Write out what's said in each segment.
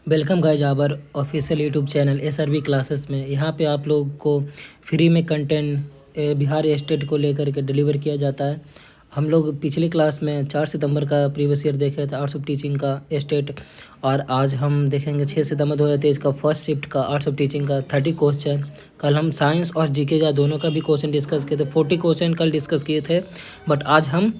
Welcome guys our official YouTube channel SRB classes में। यहाँ पे आप लोग को फ्री में कंटेंट बिहार स्टेट को लेकर के डिलीवर किया जाता है। हम लोग पिछली क्लास में 4 सितंबर का प्रीवियस ईयर देखे थे आर्ट्स ऑफ टीचिंग का स्टेट, और आज हम देखेंगे 6 सितंबर 2023 का फर्स्ट शिफ्ट का आर्ट्स ऑफ टीचिंग का 30 क्वेश्चन। कल हम साइंस और जीके का दोनों का भी क्वेश्चन डिस्कस किए थे। 40 क्वेश्चन कल डिस्कस किए थे, बट आज हम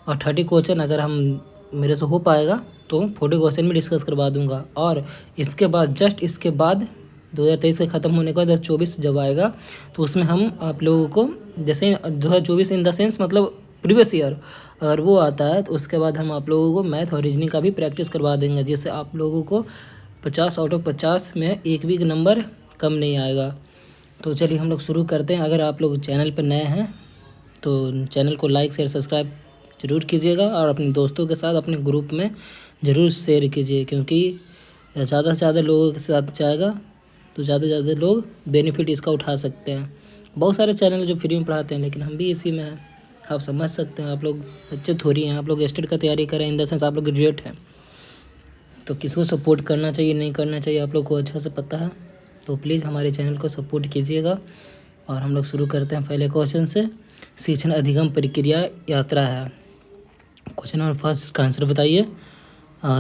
30 क्वेश्चन अगर हम मेरे से हो पाएगा तो 40 क्वेश्चन में डिस्कस करवा दूंगा। और इसके बाद इसके बाद 2023 के ख़त्म होने के बाद 2024 जब आएगा तो उसमें हम आप लोगों को जैसे 2024 इन द सेंस मतलब प्रीवियस ईयर अगर वो आता है तो उसके बाद हम आप लोगों को मैथ और रीजनिंग का भी प्रैक्टिस करवा देंगे, जिससे आप लोगों को 50 आउट ऑफ 50 में एक भी नंबर कम नहीं आएगा। तो चलिए हम लोग शुरू करते हैं। अगर आप लोग चैनल पर नए हैं तो चैनल को लाइक शेयर सब्सक्राइब ज़रूर कीजिएगा और अपने दोस्तों के साथ अपने ग्रुप में ज़रूर शेयर कीजिए, क्योंकि ज़्यादा से ज़्यादा लोगों के साथ जाएगा तो ज़्यादा से ज़्यादा लोग बेनिफिट इसका उठा सकते हैं। बहुत सारे चैनल जो फ्री में पढ़ाते हैं, लेकिन हम भी इसी में हैं। आप समझ सकते हैं, आप लोग बच्चे थोड़ी हैं, आप लोग स्टेट का तैयारी करें, इन द सेंस आप लोग ग्रेजुएट हैं, तो किसको सपोर्ट करना चाहिए नहीं करना चाहिए आप लोग को अच्छा से पता है। तो प्लीज़ हमारे चैनल को सपोर्ट कीजिएगा। और हम लोग शुरू करते हैं पहले क्वेश्चन से। शिक्षण अधिगम प्रक्रिया यात्रा है। क्वेश्चन नंबर फर्स्ट का आंसर बताइए।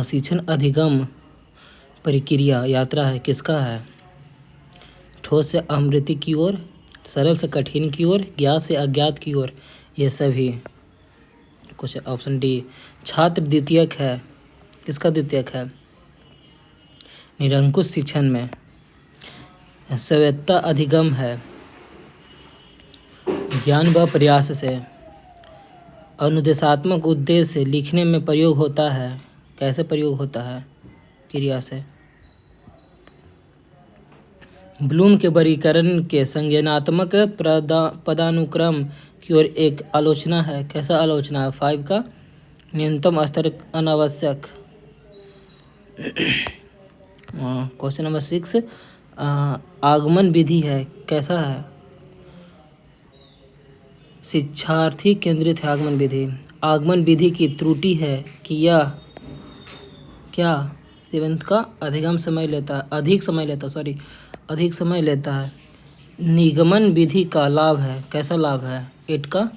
शिक्षण अधिगम प्रक्रिया यात्रा है किसका है? ठोस से अमृति की ओर, सरल से कठिन की ओर, ज्ञात से अज्ञात की ओर, ये सभी। Question option D. छात्र द्वितीयक है किसका द्वितीयक है? निरंकुश शिक्षण में। स्वायत्ता अधिगम है ज्ञान व प्रयास से। अनुदेशात्मक उद्देश्य लिखने में प्रयोग होता है, कैसे प्रयोग होता है? क्रिया से। ब्लूम के वर्गीकरण के संज्ञानात्मक पदानुक्रम की ओर एक आलोचना है, कैसा आलोचना है? 5 का न्यूनतम स्तर अनावश्यक। क्वेश्चन नंबर 6 आगमन विधि है, कैसा है? शिक्षार्थी केंद्रित है आगमन विधि। आगमन विधि की त्रुटि है कि यह क्या 7 का अधिक समय लेता है। निगमन विधि का लाभ है, कैसा लाभ है? 8 का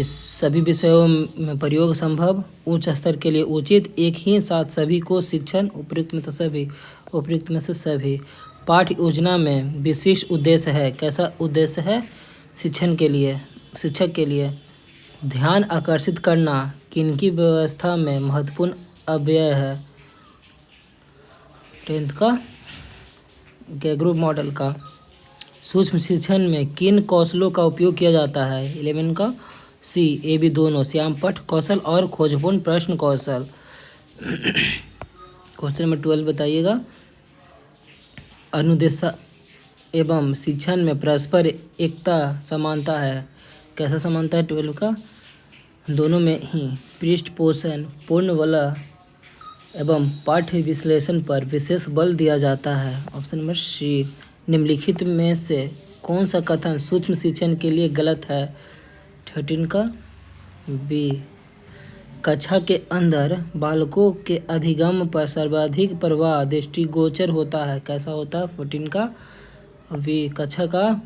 सभी विषयों में प्रयोग संभव, उच्च स्तर के लिए उचित, एक ही साथ सभी को शिक्षण, उपयुक्त में से सभी। पाठ्य योजना में विशिष्ट उद्देश्य है, कैसा उद्देश्य है? शिक्षक के लिए। ध्यान आकर्षित करना किनकी व्यवस्था में महत्वपूर्ण अव्यय है? 10th का ग्रुप मॉडल का। सूक्ष्म शिक्षण में किन कौशलों का उपयोग किया जाता है? 11 का सी ए बी दोनों, श्याम पठ कौशल और खोजपूर्ण प्रश्न कौशल। क्वेश्चन नंबर 12 बताइएगा। अनुदेशा एवं शिक्षण में परस्पर एकता समानता है, कैसा समानता है? 12 का दोनों में ही पृष्ठपोषण, पूर्ण बल एवं पाठ्य विश्लेषण पर विशेष बल दिया जाता है। Option number C. निम्नलिखित में से कौन सा कथन सूक्ष्म शिक्षण के लिए गलत है? 13 का बी। कक्षा के अंदर बालकों के अधिगम पर सर्वाधिक प्रभाव दृष्टिगोचर होता है, कैसा होता है? 14 का बी। कक्षा का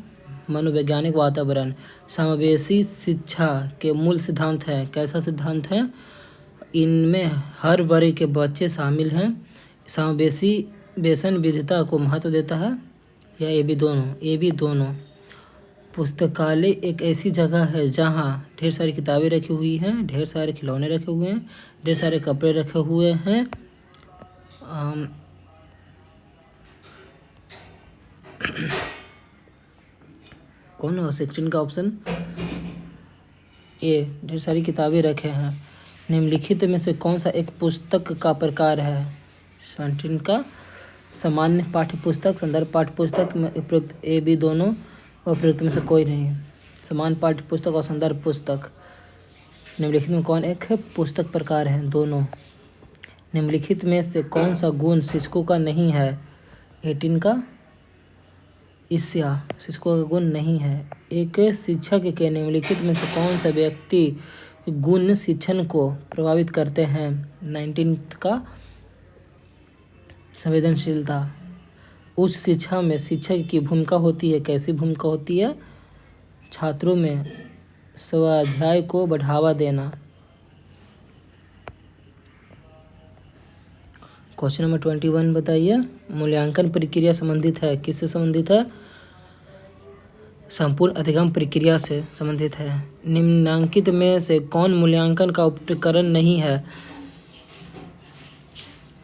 मनोवैज्ञानिक वातावरण। समावेशी शिक्षा के मूल सिद्धांत है, कैसा सिद्धांत है? इनमें हर वर्ग के बच्चे शामिल हैं। समावेशी वेतन विविधता को महत्व देता है, या ए बी दोनों। पुस्तकालय एक ऐसी जगह है जहाँ ढेर सारी किताबें रखी हुई हैं, ढेर सारे खिलौने रखे हुए हैं, ढेर सारे कपड़े रखे हुए हैं। कौन है 16 का ऑप्शन ए, ढेर सारी किताबें रखे हैं। निम्नलिखित में से कौन सा एक पुस्तक का प्रकार है? 17 का सामान्य पाठ्य पुस्तक, संदर्भ पाठ्य पुस्तक में उपयुक्त ए बी दोनों, उपयुक्त में से कोई नहीं। सामान्य पाठ्य पुस्तक और संदर्भ पुस्तक। निम्नलिखित में कौन एक पुस्तक प्रकार है? दोनों। निम्नलिखित में से कौन सा गुण शिक्षकों का नहीं है? 18 का ईर्ष्या शिक्षकों का गुण नहीं है। एक शिक्षक के निम्नलिखित में से कौन सा व्यक्ति गुण शिक्षण को प्रभावित करते हैं? 19 का संवेदनशीलता। उच्च शिक्षा में शिक्षक की भूमिका होती है, कैसी भूमिका होती है? छात्रों में स्वाध्याय को बढ़ावा देना। क्वेश्चन नंबर 21 बताइए। मूल्यांकन प्रक्रिया संबंधित है, किससे संबंधित है? संपूर्ण अधिगम प्रक्रिया से संबंधित है। निम्नलिखित में से कौन मूल्यांकन का उपकरण नहीं है?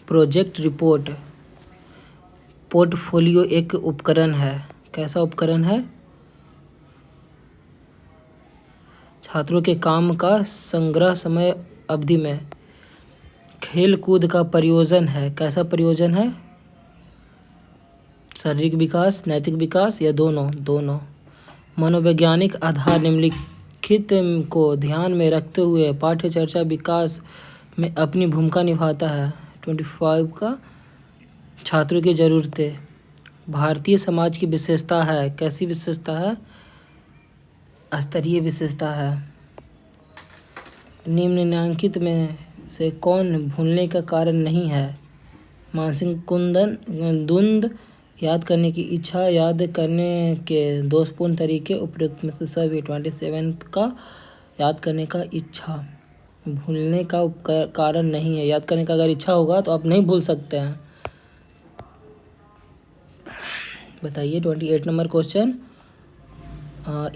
Project report. पोर्टफोलियो एक उपकरण है, कैसा उपकरण है? छात्रों के काम का संग्रह समय अवधि में। खेल कूद का प्रयोजन है, कैसा प्रयोजन है? शारीरिक विकास, नैतिक विकास या दोनों। मनोवैज्ञानिक आधार निम्नलिखित को ध्यान में रखते हुए पाठ्य चर्चा विकास में अपनी भूमिका निभाता है। 25 का छात्रों की ज़रूरतें। भारतीय समाज की विशेषता है, कैसी विशेषता है? स्तरीय विशेषता है। निम्नलिखित में से कौन भूलने का कारण नहीं है? मानसिक द्वंद्व, याद करने की इच्छा, याद करने के दोषपूर्ण तरीके, उपयुक्त में से सभी। 27 का याद करने का इच्छा, भूलने का कारण नहीं है। याद करने का अगर इच्छा होगा तो आप नहीं भूल सकते हैं। बताइए 28 नंबर क्वेश्चन।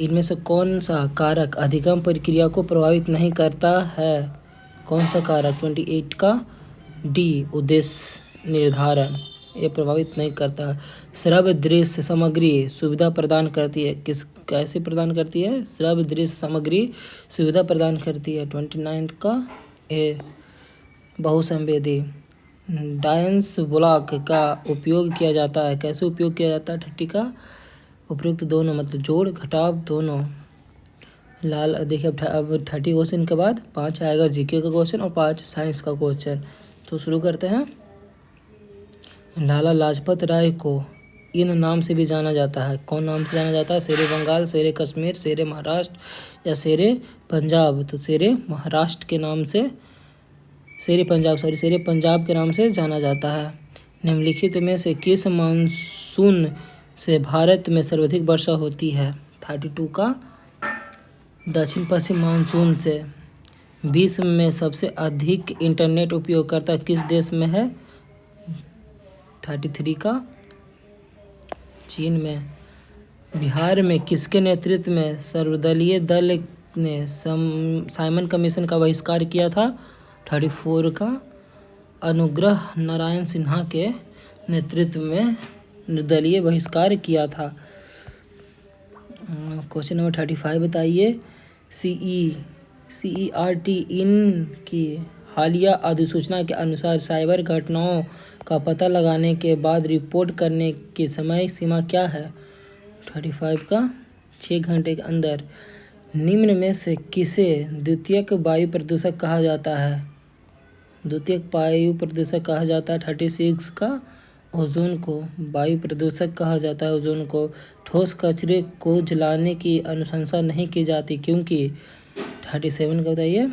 इनमें से कौन सा कारक अधिगम प्रक्रिया को प्रभावित नहीं करता है? कौन सा कारक? 28 का डी, उद्देश्य निर्धारण, ये प्रभावित नहीं करता। श्रव्य दृश्य सामग्री सुविधा प्रदान करती है, कैसे प्रदान करती है? श्रव्य दृश्य सामग्री सुविधा प्रदान करती है। 29 का ए, बहुसंवेदी। डायंस ब्लॉक का उपयोग किया जाता है, कैसे उपयोग किया जाता है? 30 का उपयुक्त दोनों, मतलब जोड़ घटाव दोनों। लाल देखिए अब 30 क्वेश्चन के बाद 5 आएगा जीके का क्वेश्चन और 5 साइंस का क्वेश्चन। तो शुरू करते हैं। लाला लाजपत राय को इन नाम से भी जाना जाता है, कौन नाम से जाना जाता है? शेरे बंगाल, शेरे कश्मीर, शेरे महाराष्ट्र या शेरे पंजाब? तो शेरे महाराष्ट्र के नाम से, शेरे पंजाब के नाम से जाना जाता है। निम्नलिखित में से किस मानसून से भारत में सर्वाधिक वर्षा होती है? 32 का दक्षिण पश्चिम मानसून से। विश्व में सबसे अधिक इंटरनेट उपयोगकर्ता किस देश में है? 33 का चीन में। बिहार में किसके नेतृत्व में सर्वदलीय दल ने साइमन कमीशन का बहिष्कार किया था? 34 का अनुग्रह नारायण सिन्हा के नेतृत्व में निर्दलीय बहिष्कार किया था। क्वेश्चन नंबर 35 बताइए। CERT इन की हालिया अधिसूचना के अनुसार साइबर घटनाओं का पता लगाने के बाद रिपोर्ट करने की समय सीमा क्या है? 35 का 6 घंटे के अंदर। निम्न में से किसे द्वितीयक वायु प्रदूषक कहा जाता है? द्वितीयक वायु प्रदूषक कहा जाता है। 36 का ओजोन को वायु प्रदूषक कहा जाता है। ओजोन को। ठोस कचरे को जलाने की अनुशंसा नहीं की जाती क्योंकि 37 का बताइए।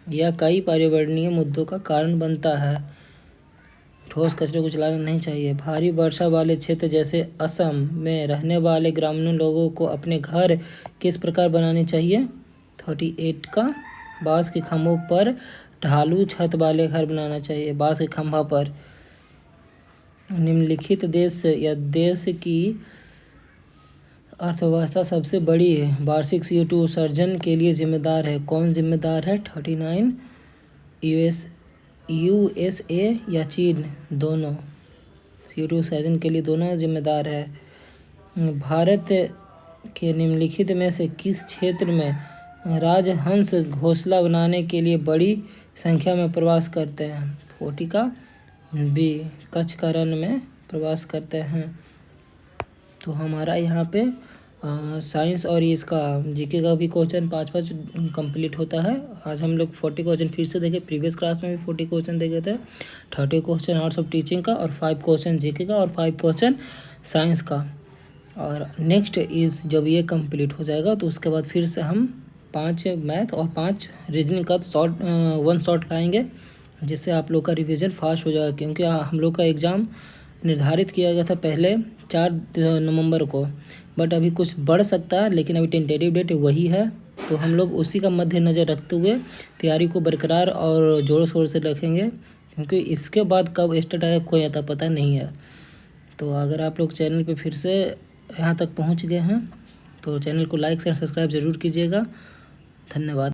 यह कई पर्यावरणीय मुद्दों का कारण बनता है, ठोस कचरे को जलाना नहीं चाहिए। भारी वर्षा वाले क्षेत्र जैसे असम में रहने वाले ग्रामीण लोगों को अपने घर किस प्रकार बनाने चाहिए? 38 का बांस के खंभों पर ढालू छत वाले घर बनाना चाहिए, बांस के खंभा पर। निम्नलिखित देश या देश की अर्थव्यवस्था सबसे बड़ी वार्षिक CO2 उत्सर्जन के लिए जिम्मेदार है, कौन जिम्मेदार है? 39 USA या चीन? दोनों। CO2 उत्सर्जन के लिए दोनों जिम्मेदार है। भारत के निम्नलिखित में से किस क्षेत्र में राजहंस घोंसला बनाने के लिए बड़ी संख्या में प्रवास करते हैं? 40 का बी, कच्छ का रण में प्रवास करते हैं। तो हमारा यहाँ पे साइंस और इसका जीके का भी क्वेश्चन 5-5 कंप्लीट होता है। आज हम लोग 40 क्वेश्चन फिर से देखे, प्रीवियस क्लास में भी 40 क्वेश्चन देखे थे। 30 क्वेश्चन आर्ट्स ऑफ टीचिंग का और 5 क्वेश्चन जीके का और 5 क्वेश्चन साइंस का। और नेक्स्ट जब ये कंप्लीट हो जाएगा तो उसके बाद फिर से हम 5 मैथ और 5 रीजनिंग का 1 शॉट लाएंगे। जिससे आप लोग का रिवीजन फास्ट हो जाएगा, क्योंकि हम लोग का एग्ज़ाम निर्धारित किया गया था पहले 4 नवंबर को, बट अभी कुछ बढ़ सकता है, लेकिन अभी टेंटेटिव डेट वही है। तो हम लोग उसी का मद्देनज़र रखते हुए तैयारी को बरकरार और ज़ोर शोर से रखेंगे, क्योंकि इसके बाद कब स्टार्ट आएगा कोई अता पता नहीं है। तो अगर आप लोग चैनल पे फिर से यहाँ तक पहुँच गए हैं तो चैनल को लाइक शेयर सब्सक्राइब ज़रूर कीजिएगा। धन्यवाद।